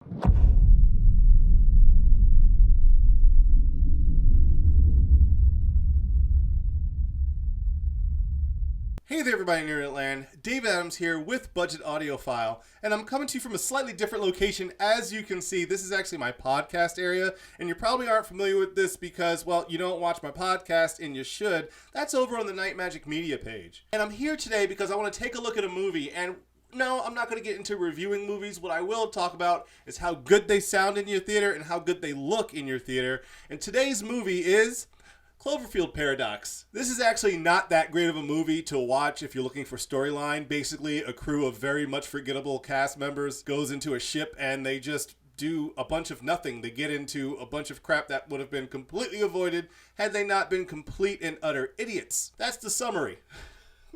Hey there everybody in Internet Land, Dave Adams here with Budget Audiophile, and I'm coming to you from a slightly different location. As you can see, this is actually my podcast area, and you probably aren't familiar with this because, well, you don't watch my podcast, and you should. That's over on the Night Magic Media page. And I'm here today because I want to take a look at a movie, and no, I'm not going to get into reviewing movies. What I will talk about is how good they sound in your theater and how good they look in your theater. And today's movie is Cloverfield Paradox. This is actually not that great of a movie to watch if you're looking for storyline. Basically, a crew of very much forgettable cast members goes into a ship and they just do a bunch of nothing. They get into a bunch of crap that would have been completely avoided had they not been complete and utter idiots. That's the summary.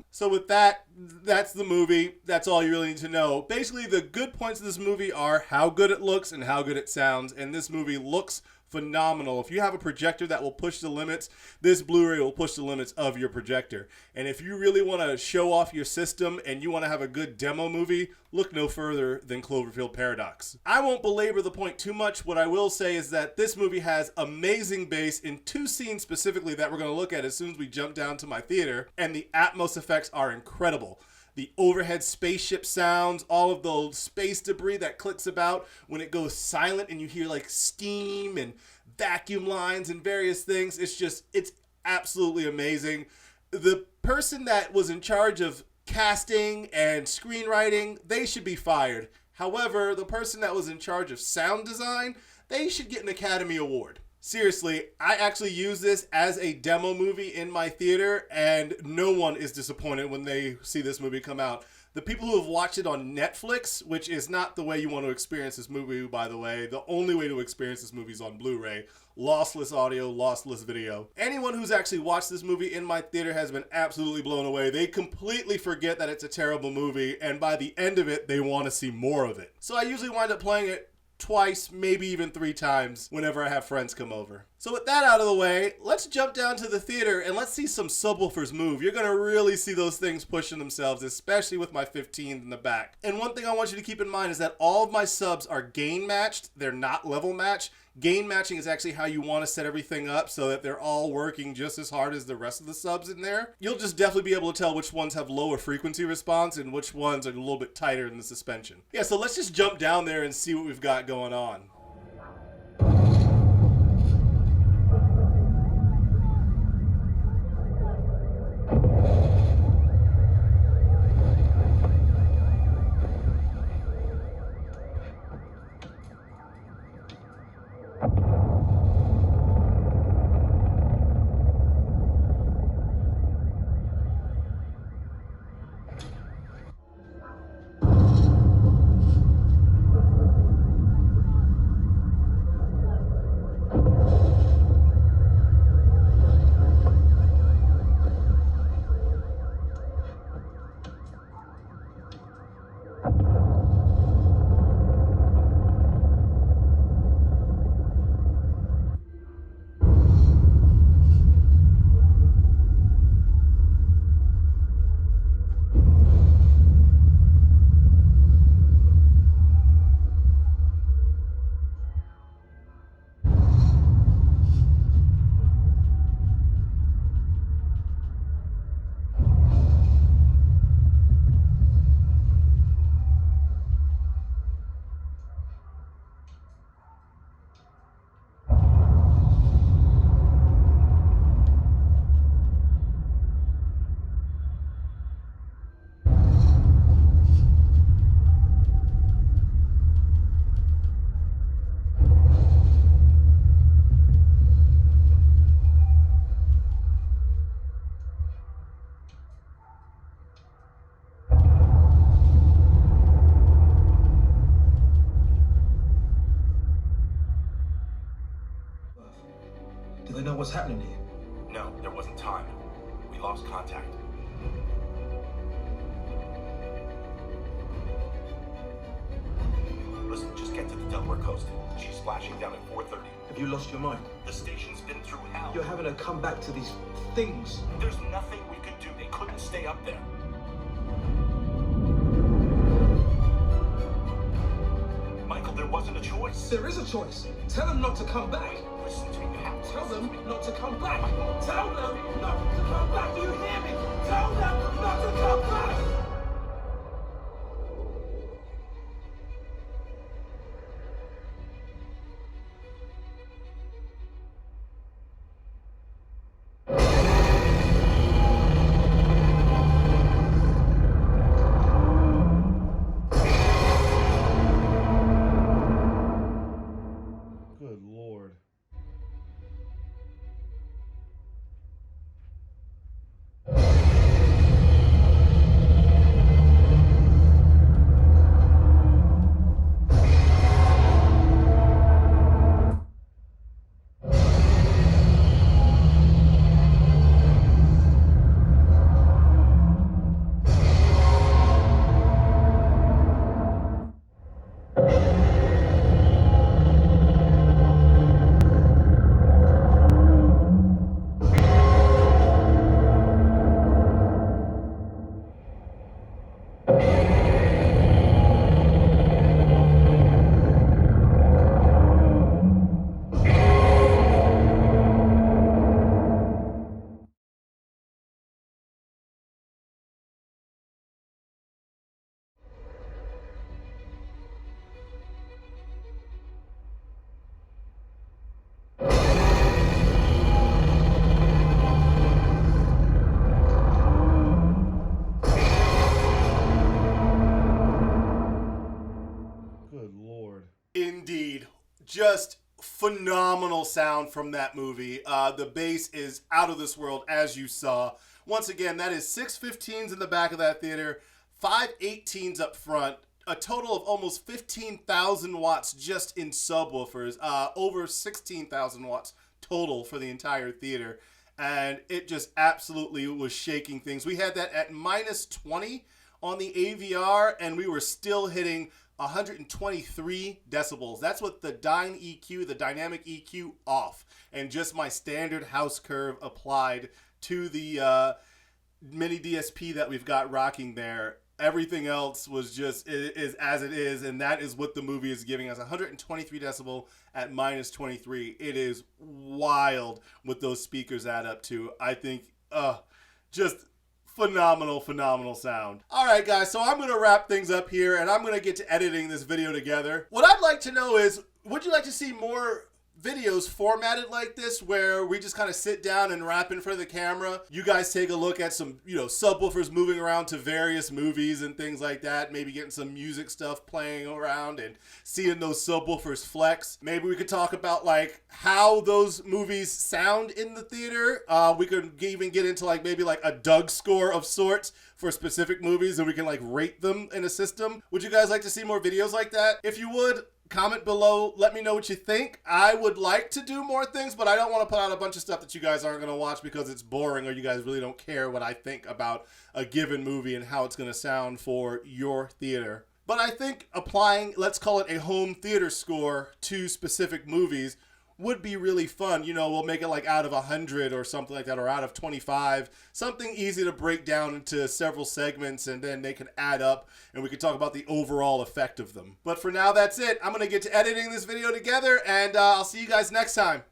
So with that, that's the movie. That's all you really need to know. Basically, the good points of this movie are how good it looks and how good it sounds. And this movie looks phenomenal. If you have a projector that will push the limits, this Blu-ray will push the limits of your projector. And if you really want to show off your system and you want to have a good demo movie, look no further than Cloverfield Paradox. I won't belabor the point too much. What I will say is that this movie has amazing bass in two scenes specifically that we're going to look at as soon as we jump down to my theater, and the Atmos effects are incredible. The overhead spaceship sounds, all of the space debris that clicks about when it goes silent and you hear like steam and vacuum lines and various things. It's absolutely amazing. The person that was in charge of casting and screenwriting, they should be fired. However, the person that was in charge of sound design, they should get an Academy Award. Seriously, I actually use this as a demo movie in my theater, and no one is disappointed when they see this movie come out. The people who have watched it on Netflix, which is not the way you want to experience this movie, by the way. The only way to experience this movie is on Blu-ray. Lossless audio, lossless video. Anyone who's actually watched this movie in my theater has been absolutely blown away. They completely forget that it's a terrible movie, and by the end of it, they want to see more of it. So I usually wind up playing it twice, maybe even 3 times whenever I have friends come over. So with that out of the way, let's jump down to the theater and let's see some subwoofers move. You're going to really see those things pushing themselves, especially with my 15 in the back. And one thing I want you to keep in mind is that all of my subs are gain matched. They're not level matched. Gain matching is actually how you want to set everything up so that they're all working just as hard as the rest of the subs in there. You'll just definitely be able to tell which ones have lower frequency response and which ones are a little bit tighter in the suspension. Yeah, so let's just jump down there and see what we've got going on. Do they know what's happening here? No, there wasn't time. We lost contact. Listen, just get to the Delaware coast. She's splashing down at 4:30. Have you lost your mind? The station's been through hell. You're having to come back to these things. There's nothing we could do. They couldn't stay up there. Michael, there wasn't a choice. There is a choice. Tell them not to come back. Listen to me. You have to Tell listen them to me. not to come back. Tell them not to come back. Do you hear me? Tell them not to come back. Good Lord. Good Lord. Indeed. Just phenomenal sound from that movie. The bass is out of this world, as you saw. Once again, that is 6 15s in the back of that theater, 5 18s up front, a total of almost 15,000 watts just in subwoofers, over 16,000 watts total for the entire theater. And it just absolutely was shaking things. We had that at minus 20 on the AVR, and we were still hitting 123 decibels. That's with the Dyne EQ, the dynamic EQ off, and just my standard house curve applied to the mini DSP that we've got rocking there. Everything else was just is as it is, and that is what the movie is giving us. 123 decibel at minus 23. It is wild what those speakers add up to. I think just phenomenal sound. All right, guys, so I'm going to wrap things up here, and I'm going to get to editing this video together. What I'd like to know is, would you like to see more videos formatted like this, where we just kind of sit down and rap in front of the camera? You guys take a look at some, subwoofers moving around to various movies and things like that. Maybe getting some music stuff playing around and seeing those subwoofers flex. Maybe we could talk about like how those movies sound in the theater. We could even get into like maybe like a Doug score of sorts for specific movies, and we can like rate them in a system. Would you guys like to see more videos like that? If you would, comment below, let me know what you think. I would like to do more things, but I don't want to put out a bunch of stuff that you guys aren't going to watch because it's boring, or you guys really don't care what I think about a given movie and how it's going to sound for your theater. But I think applying, let's call it a home theater score to specific movies would be really fun. We'll make it like out of 100 or something like that, or out of 25, something easy to break down into several segments, and then they can add up and we can talk about the overall effect of them. But for now, that's it. I'm going to get to editing this video together, and I'll see you guys next time.